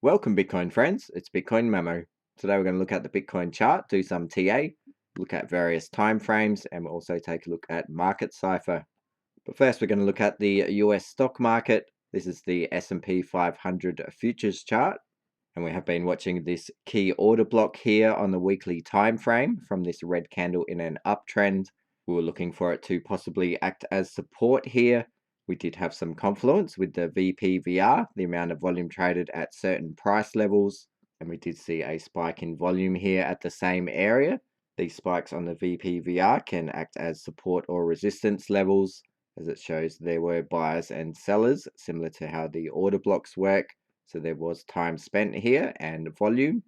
Welcome Bitcoin friends, it's Bitcoin Mamo. Today we're going to look at the Bitcoin chart, do some TA, look at various time frames, and we'll also take a look at market cipher. But first we're going to look at the US stock market. This is the S&P 500 futures chart, and we have been watching this key order block here on the weekly time frame from this red candle in an uptrend. We were looking for it to possibly act as support here. We did have some confluence with the VPVR, the amount of volume traded at certain price levels, and we did see a spike in volume here at the same area. These spikes on the VPVR can act as support or resistance levels, as it shows there were buyers and sellers, similar to how the order blocks work. So there was time spent here and volume.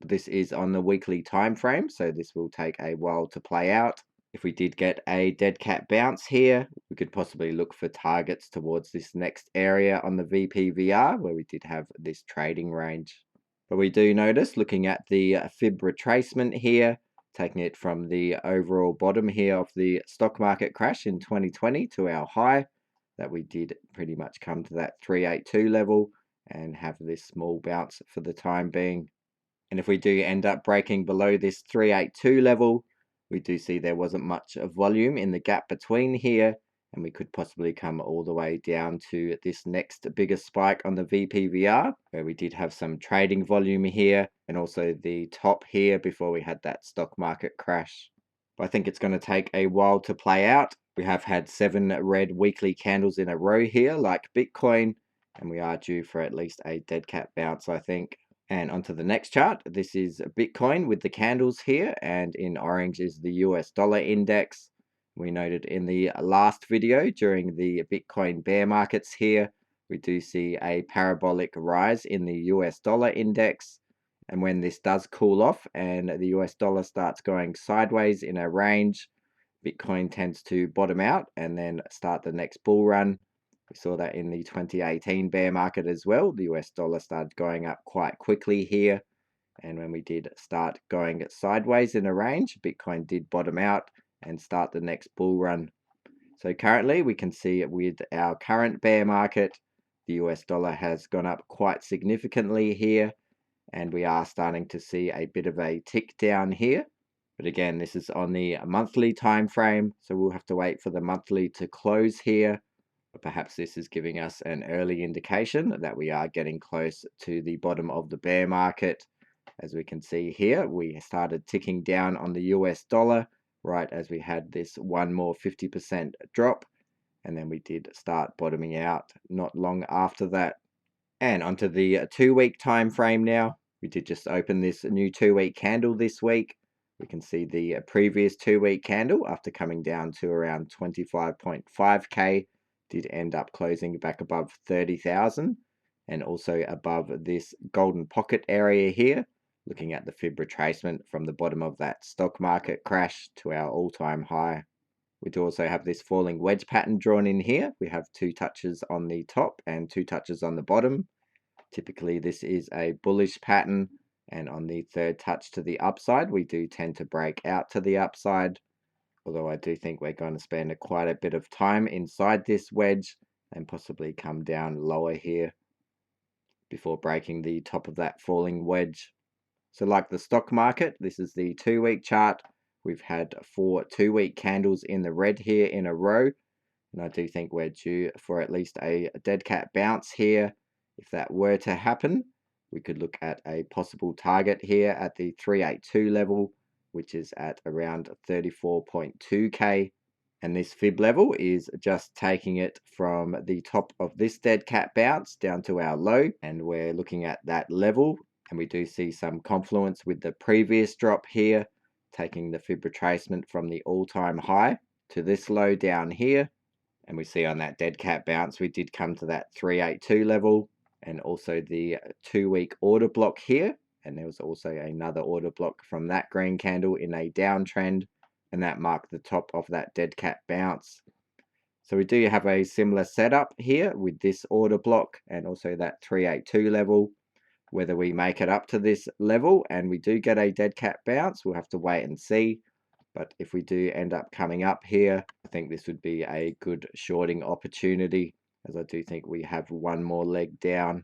This is on the weekly time frame, so this will take a while to play out. If we did get a dead cat bounce here, we could possibly look for targets towards this next area on the VPVR where we did have this trading range. But we do notice, looking at the fib retracement here, taking it from the overall bottom here of the stock market crash in 2020 to our high, that we did pretty much come to that 382 level and have this small bounce for the time being. And if we do end up breaking below this 382 level, we do see there wasn't much of volume in the gap between here, and we could possibly come all the way down to this next biggest spike on the VPVR, where we did have some trading volume here, and also the top here before we had that stock market crash. But I think it's going to take a while to play out. We have had 7 red weekly candles in a row here, like Bitcoin, and we are due for at least a dead cat bounce, I think. And onto the next chart. This is Bitcoin with the candles here, and in orange is the US dollar index. We noted in the last video during the Bitcoin bear markets here, we do see a parabolic rise in the US dollar index. And when this does cool off and the US dollar starts going sideways in a range, Bitcoin tends to bottom out and then start the next bull run. We saw that in the 2018 bear market as well. The US dollar started going up quite quickly here. And when we did start going sideways in a range, Bitcoin did bottom out and start the next bull run. So currently we can see with our current bear market, the US dollar has gone up quite significantly here. And we are starting to see a bit of a tick down here. But again, this is on the monthly time frame. So we'll have to wait for the monthly to close here. Perhaps this is giving us an early indication that we are getting close to the bottom of the bear market. As we can see here, we started ticking down on the US dollar right as we had this one more 50% drop, and then we did start bottoming out not long after that. And onto the 2-week time frame now. We did just open this new 2-week candle this week. We can see the previous 2-week candle, after coming down to around 25.5k, did end up closing back above 30,000 and also above this golden pocket area here, looking at the fib retracement from the bottom of that stock market crash to our all-time high. We do also have this falling wedge pattern drawn in here. We have 2 touches on the top and 2 touches on the bottom. Typically this is a bullish pattern, and on the 3rd touch to the upside we do tend to break out to the upside. Although I do think we're going to spend quite a bit of time inside this wedge and possibly come down lower here before breaking the top of that falling wedge. So like the stock market, this is the 2-week chart. We've had 4 2-week candles in the red here in a row. And I do think we're due for at least a dead cat bounce here. If that were to happen, we could look at a possible target here at the 382 level, which is at around 34.2k. And this fib level is just taking it from the top of this dead cat bounce down to our low, and we're looking at that level, and we do see some confluence with the previous drop here, taking the fib retracement from the all-time high to this low down here. And we see on that dead cat bounce we did come to that 382 level, and also the 2-week order block here. And there was also another order block from that green candle in a downtrend, and that marked the top of that dead cat bounce. So we do have a similar setup here with this order block and also that 382 level. Whether we make it up to this level and we do get a dead cat bounce, we'll have to wait and see. But if we do end up coming up here, I think this would be a good shorting opportunity, as I do think we have one more leg down.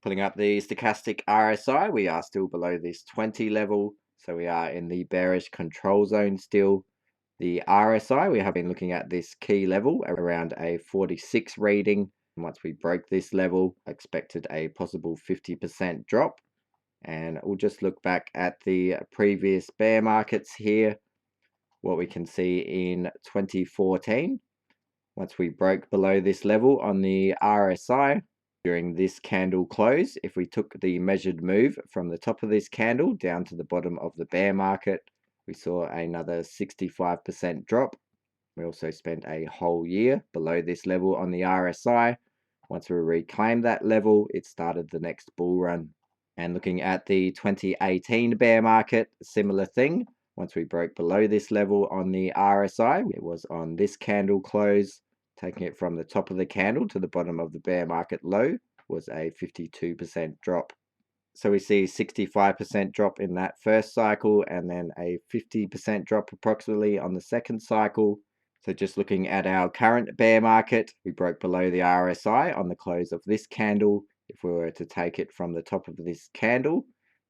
Pulling up the stochastic RSI, we are still below this 20 level, so we are in the bearish control zone still. The RSI, we have been looking at this key level around a 46 reading. Once we broke this level, expected a possible 50% drop. And we'll just look back at the previous bear markets here. What we can see in 2014, once we broke below this level on the RSI, during this candle close, if we took the measured move from the top of this candle down to the bottom of the bear market, we saw another 65% drop. We also spent a whole year below this level on the RSI. Once we reclaimed that level, it started the next bull run. And looking at the 2018 bear market, similar thing. Once we broke below this level on the RSI, it was on this candle close. Taking it from the top of the candle to the bottom of the bear market low was a 52% drop. So we see 65% drop in that first cycle and then a 50% drop approximately on the second cycle. So just looking at our current bear market, we broke below the RSI on the close of this candle. If we were to take it from the top of this candle,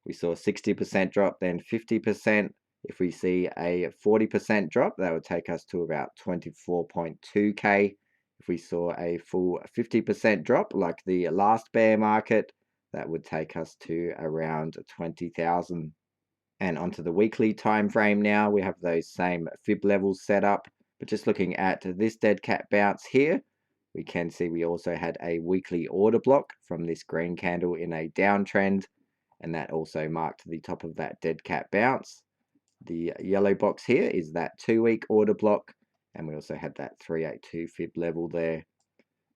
we saw 60% drop, then 50%. If we see a 40% drop, that would take us to about 24.2K. If we saw a full 50% drop, like the last bear market, that would take us to around 20,000. And onto the weekly time frame now, we have those same fib levels set up. But just looking at this dead cat bounce here, we can see we also had a weekly order block from this green candle in a downtrend. And that also marked the top of that dead cat bounce. The yellow box here is that 2-week order block, and we also had that 382 fib level there.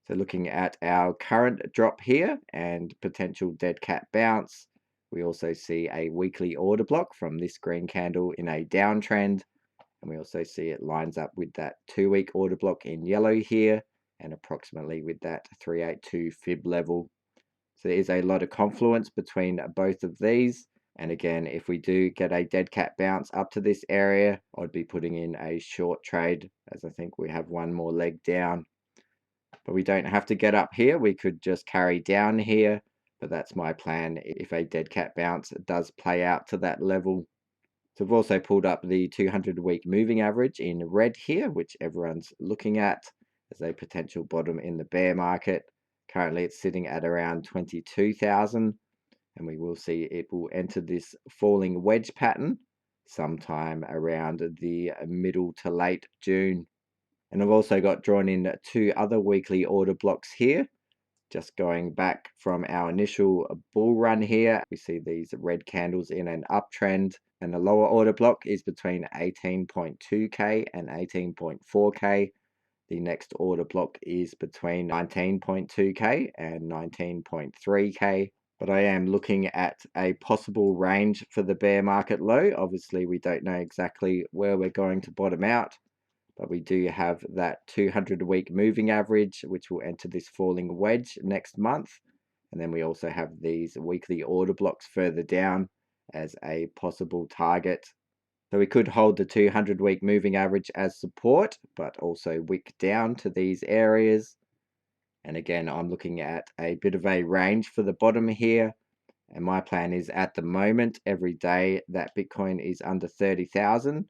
So looking at our current drop here and potential dead cat bounce, we also see a weekly order block from this green candle in a downtrend, and we also see it lines up with that 2-week order block in yellow here and approximately with that 382 fib level. So there is a lot of confluence between both of these. And again, if we do get a dead cat bounce up to this area, I'd be putting in a short trade, as I think we have one more leg down. But we don't have to get up here. We could just carry down here. But that's my plan if a dead cat bounce does play out to that level. So we've also pulled up the 200-week moving average in red here, which everyone's looking at as a potential bottom in the bear market. Currently, it's sitting at around 22,000. And we will see it will enter this falling wedge pattern sometime around the middle to late June. And I've also got drawn in 2 other weekly order blocks here. Just going back from our initial bull run here, we see these red candles in an uptrend. And the lower order block is between 18.2K and 18.4K. The next order block is between 19.2K and 19.3K. But I am looking at a possible range for the bear market low. Obviously, we don't know exactly where we're going to bottom out, but we do have that 200-week moving average, which will enter this falling wedge next month. And then we also have these weekly order blocks further down as a possible target. So we could hold the 200-week moving average as support, but also wick down to these areas. And again, I'm looking at a bit of a range for the bottom here. And my plan is at the moment, every day that Bitcoin is under 30,000,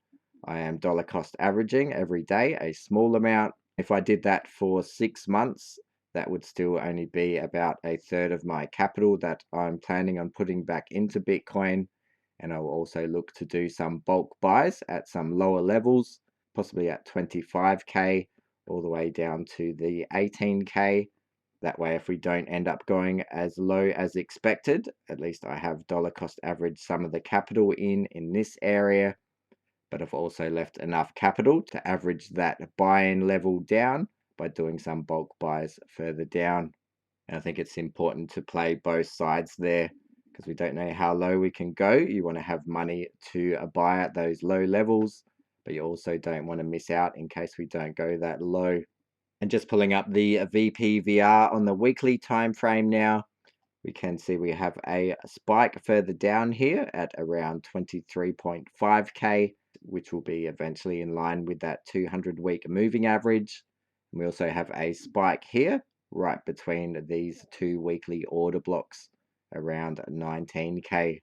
I am dollar cost averaging every day a small amount. If I did that for 6 months, that would still only be about a third of my capital that I'm planning on putting back into Bitcoin. And I will also look to do some bulk buys at some lower levels, possibly at 25K all the way down to the 18K. That way, if we don't end up going as low as expected, at least I have dollar cost average some of the capital in this area. But I've also left enough capital to average that buy-in level down by doing some bulk buys further down. And I think it's important to play both sides there because we don't know how low we can go. You want to have money to buy at those low levels, but you also don't want to miss out in case we don't go that low. And just pulling up the VPVR on the weekly time frame now, we can see we have a spike further down here at around 23.5K, which will be eventually in line with that 200-week moving average. And we also have a spike here right between these 2 weekly order blocks. around 19k.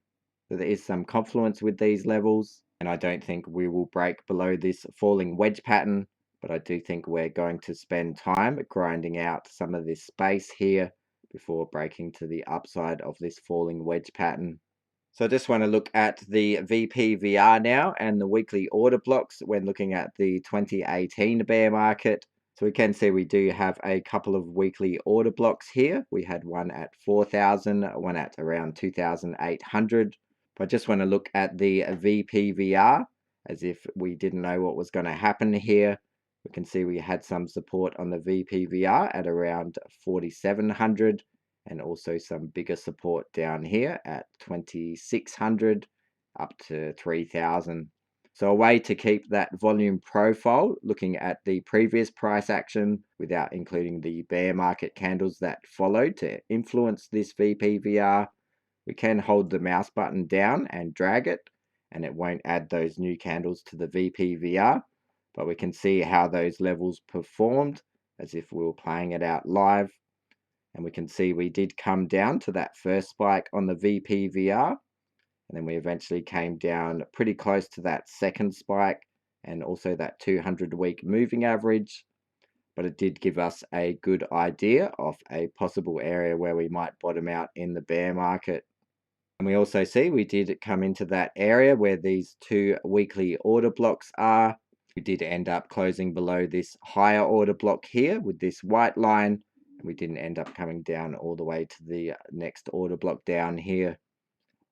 So there is some confluence with these levels, and I don't think we will break below this falling wedge pattern, but I do think we're going to spend time grinding out some of this space here before breaking to the upside of this falling wedge pattern. So I just want to look at the VPVR now and the weekly order blocks when looking at the 2018 bear market. So we can see we do have a couple of weekly order blocks here. We had one at 4,000, one at around 2,800. But I just want to look at the VPVR as if we didn't know what was going to happen here. We can see we had some support on the VPVR at around 4,700 and also some bigger support down here at 2,600 up to 3,000. So a way to keep that volume profile, looking at the previous price action without including the bear market candles that followed to influence this VPVR, we can hold the mouse button down and drag it, and it won't add those new candles to the VPVR, but we can see how those levels performed as if we were playing it out live. And we can see we did come down to that first spike on the VPVR, and then we eventually came down pretty close to that second spike and also that 200-week moving average. But it did give us a good idea of a possible area where we might bottom out in the bear market. And we also see we did come into that area where these two weekly order blocks are. We did end up closing below this higher order block here with this white line. We didn't end up coming down all the way to the next order block down here.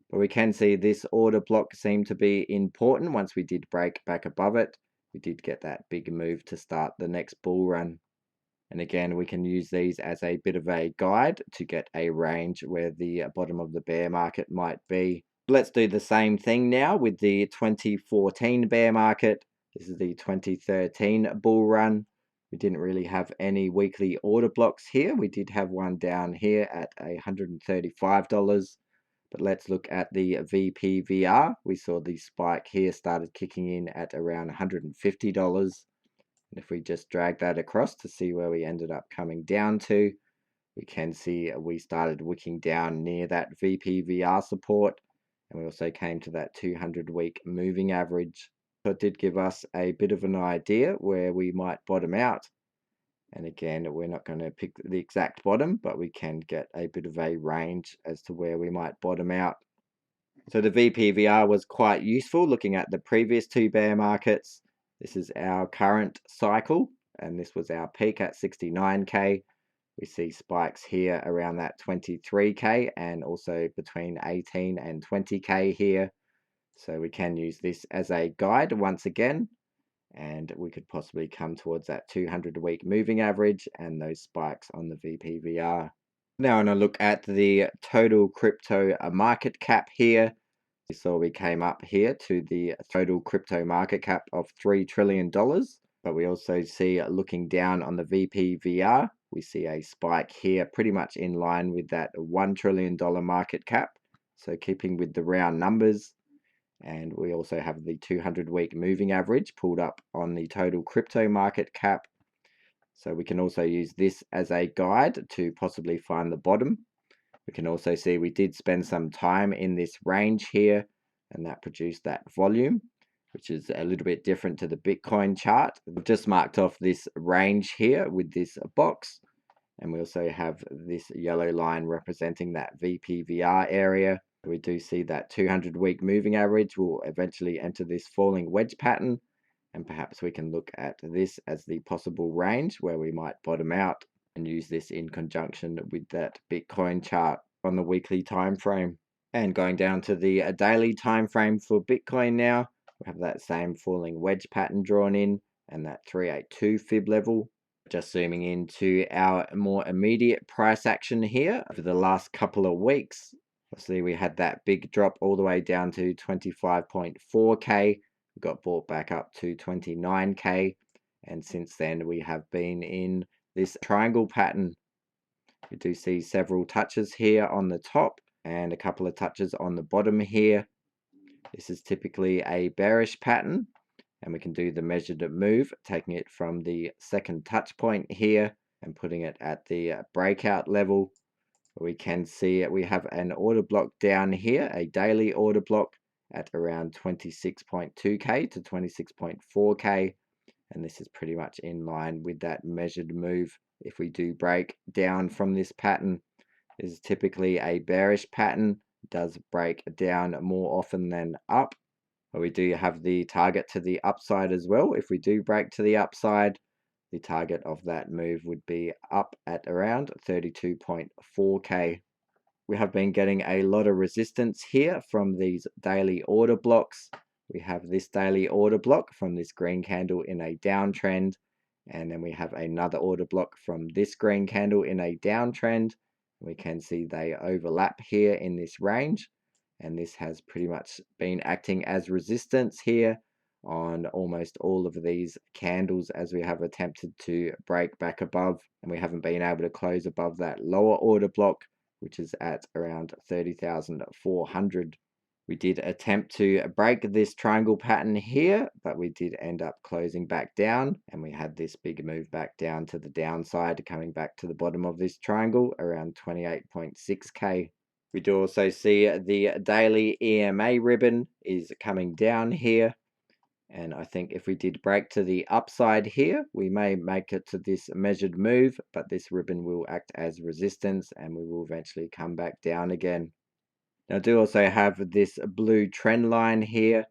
But we can see this order block seemed to be important. Once we did break back above it, we did get that big move to start the next bull run. And again, we can use these as a bit of a guide to get a range where the bottom of the bear market might be. Let's do the same thing now with the 2014 bear market. This is the 2013 bull run. We didn't really have any weekly order blocks here. We did have one down here at $135. But let's look at the VPVR. We saw the spike here started kicking in at around $150. And if we just drag that across to see where we ended up coming down to, we can see we started wicking down near that VPVR support. And we also came to that 200-week moving average. So it did give us a bit of an idea where we might bottom out. And again, we're not going to pick the exact bottom, but we can get a bit of a range as to where we might bottom out. So the VPVR was quite useful looking at the previous two bear markets. This is our current cycle, and this was our peak at 69k. We see spikes here around that 23k and also between 18 and 20k here. So we can use this as a guide once again. And we could possibly come towards that 200-week moving average and those spikes on the VPVR. Now, when I look at the total crypto market cap here, we saw we came up here to the total crypto market cap of $3 trillion. But we also see looking down on the VPVR, we see a spike here pretty much in line with that $1 trillion market cap. So keeping with the round numbers. And we also have the 200-week moving average pulled up on the total crypto market cap. So we can also use this as a guide to possibly find the bottom. We can also see we did spend some time in this range here, and that produced that volume, which is a little bit different to the Bitcoin chart. We've just marked off this range here with this box. And we also have this yellow line representing that VPVR area. We do see that 200-week moving average will eventually enter this falling wedge pattern, and perhaps we can look at this as the possible range where we might bottom out and use this in conjunction with that Bitcoin chart on the weekly time frame. And going down to the daily time frame for Bitcoin now, we have that same falling wedge pattern drawn in and that 382 fib level. Just zooming into our more immediate price action here over the last couple of weeks. Obviously, we had that big drop all the way down to 25.4k. We got bought back up to 29k. And since then, we have been in this triangle pattern. We do see several touches here on the top and a couple of touches on the bottom here. This is typically a bearish pattern. And we can do the measured move, taking it from the second touch point here and putting it at the breakout level. We can see we have an order block down here, a daily order block at around 26.2k to 26.4k, and this is pretty much in line with that measured move. If we do break down from this pattern, this is typically a bearish pattern, does break down more often than up. But we do have the target to the upside as well. If we do break to the upside, the target of that move would be up at around 32.4k. We have been getting a lot of resistance here from these daily order blocks. We have this daily order block from this green candle in a downtrend, and then we have another order block from this green candle in a downtrend. We can see they overlap here in this range, and this has pretty much been acting as resistance here on almost all of these candles as we have attempted to break back above, and we haven't been able to close above that lower order block, which is at around 30,400. We did attempt to break this triangle pattern here, but we did end up closing back down, and we had this big move back down to the downside, coming back to the bottom of this triangle around 28.6k. We do also see the daily EMA ribbon is coming down here, and I think if we did break to the upside here, we may make it to this measured move, but this ribbon will act as resistance and we will eventually come back down again. Now, I do also have this blue trend line here.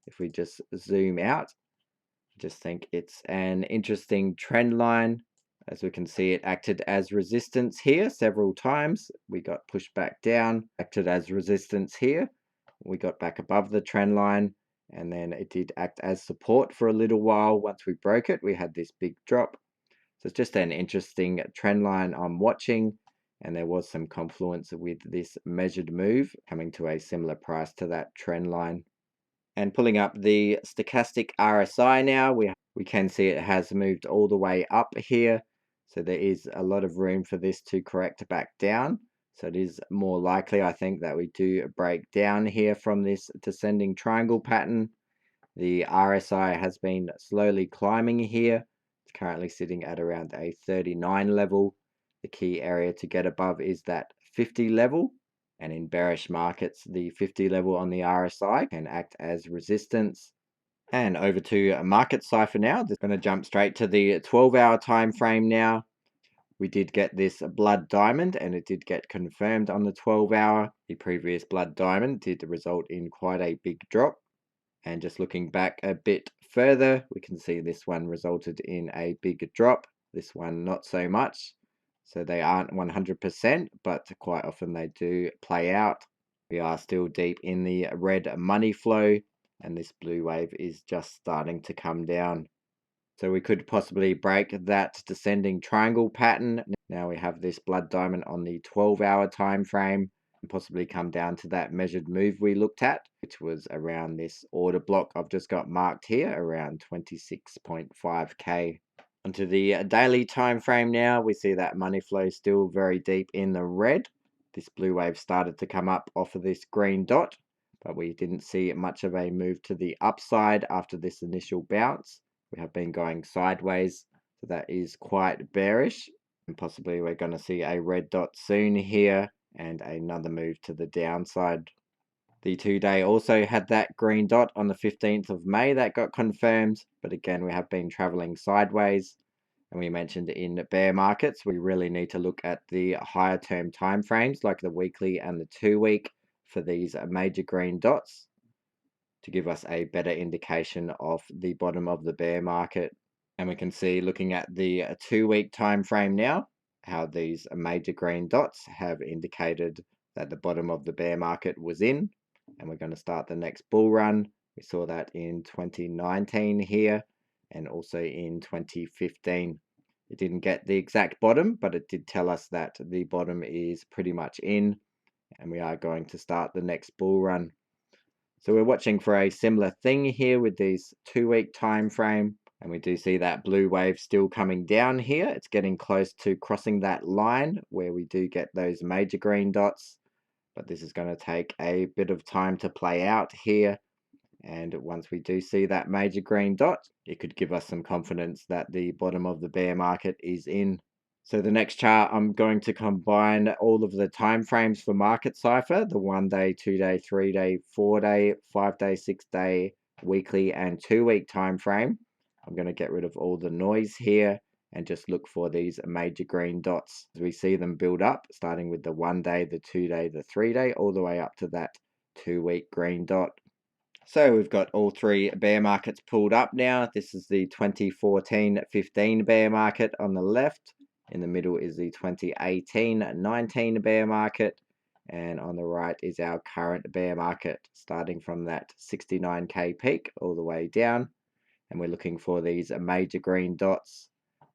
If we just zoom out, I just think it's an interesting trend line. As we can see, it acted as resistance here several times. We got pushed back down, acted as resistance here. We got back above the trend line, and then it did act as support for a little while. Once we broke it, we had this big drop. So it's just an interesting trend line I'm watching, and there was some confluence with this measured move coming to a similar price to that trend line. And pulling up the stochastic RSI now, we can see it has moved all the way up here. So there is a lot of room for this to correct back down. So it is more likely, I think, that we do break down here from this descending triangle pattern. The RSI has been slowly climbing here. It's currently sitting at around a 39 level. The key area to get above is that 50 level. And in bearish markets, the 50 level on the RSI can act as resistance. And over to market cipher now. This is going to jump straight to the 12-hour time frame now. We did get this blood diamond, and it did get confirmed on the 12-hour. The previous blood diamond did result in quite a big drop. And just looking back a bit further, we can see this one resulted in a big drop. This one not so much. So they aren't 100%, but quite often they do play out. We are still deep in the red money flow, and this blue wave is just starting to come down. So we could possibly break that descending triangle pattern. Now we have this blood diamond on the 12-hour time frame, and possibly come down to that measured move we looked at, which was around this order block I've just got marked here, around 26.5k. Onto the daily time frame now, we see that money flow still very deep in the red. This blue wave started to come up off of this green dot, but we didn't see much of a move to the upside after this initial bounce. We have been going sideways, so that is quite bearish, and possibly we're going to see a red dot soon here and another move to the downside. The 2-day also had that green dot on the 15th of May that got confirmed, but again, we have been traveling sideways. And we mentioned in bear markets, we really need to look at the higher term time frames like the weekly and the 2-week for these major green dots to give us a better indication of the bottom of the bear market. And we can see, looking at the 2-week time frame now, how these major green dots have indicated that the bottom of the bear market was in, and we're going to start the next bull run. We saw that in 2019 here, and also in 2015. It didn't get the exact bottom, but it did tell us that the bottom is pretty much in, and we are going to start the next bull run. So we're watching for a similar thing here with these 2-week time frame, and we do see that blue wave still coming down here. It's getting close to crossing that line where we do get those major green dots, but this is going to take a bit of time to play out here. And once we do see that major green dot, it could give us some confidence that the bottom of the bear market is in. So the next chart, I'm going to combine all of the time frames for Market Cipher, the 1 day, 2 day, 3 day, 4 day, 5 day, 6 day, weekly and 2-week time frame. I'm going to get rid of all the noise here and just look for these major green dots. As we see them build up, starting with the 1 day, the 2 day, the 3 day, all the way up to that 2-week green dot. So we've got all three bear markets pulled up now. This is the 2014-15 bear market on the left. In the middle is the 2018-19 bear market. And on the right is our current bear market, starting from that 69K peak all the way down. And we're looking for these major green dots.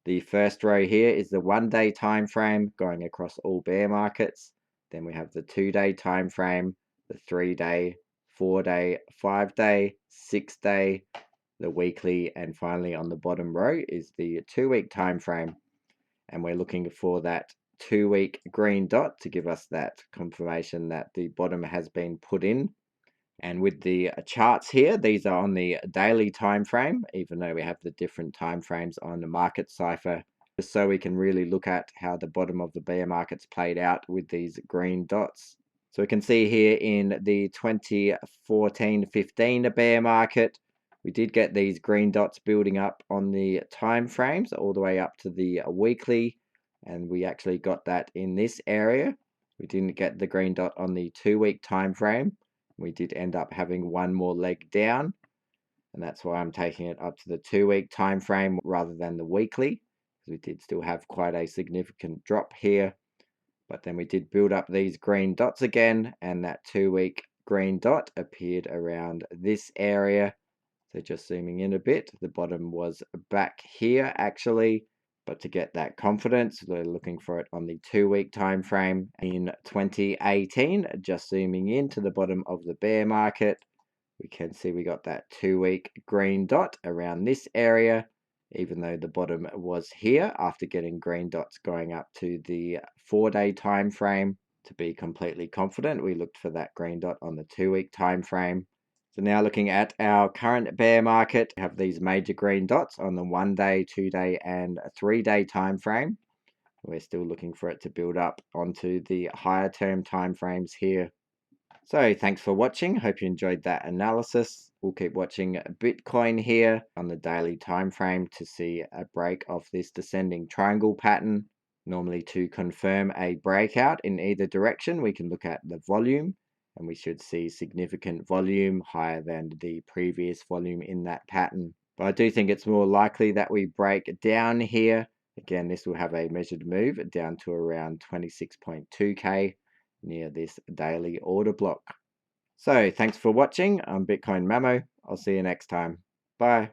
The first row here is the 1 day time frame going across all bear markets. Then we have the 2 day time frame, the 3 day, 4 day, 5 day, 6 day, the weekly, and finally on the bottom row is the 2-week time frame. And we're looking for that 2-week green dot to give us that confirmation that the bottom has been put in. And with the charts here, these are on the daily time frame, even though we have the different time frames on the Market Cipher, just so we can really look at how the bottom of the bear market's played out with these green dots. So we can see here in the 2014-15 bear market, we did get these green dots building up on the time frames all the way up to the weekly, and we actually got that in this area. We didn't get the green dot on the 2-week time frame. We did end up having one more leg down, and that's why I'm taking it up to the 2-week time frame rather than the weekly, because we did still have quite a significant drop here. But then we did build up these green dots again, and that 2-week green dot appeared around this area. So just zooming in a bit, the bottom was back here actually. But to get that confidence, we're looking for it on the 2-week time frame. In 2018, just zooming in to the bottom of the bear market, we can see we got that 2-week green dot around this area, even though the bottom was here after getting green dots going up to the 4-day time frame. To be completely confident, we looked for that green dot on the 2-week time frame. So now looking at our current bear market, we have these major green dots on the 1 day, 2 day, and 3 day time frame. We're still looking for it to build up onto the higher term time frames here. So thanks for watching. Hope you enjoyed that analysis. We'll keep watching Bitcoin here on the daily time frame to see a break of this descending triangle pattern. Normally to confirm a breakout in either direction, we can look at the volume, and we should see significant volume higher than the previous volume in that pattern. But I do think it's more likely that we break down here. Again, this will have a measured move down to around 26.2K near this daily order block. So thanks for watching. I'm Bitcoin Mamo. I'll see you next time. Bye.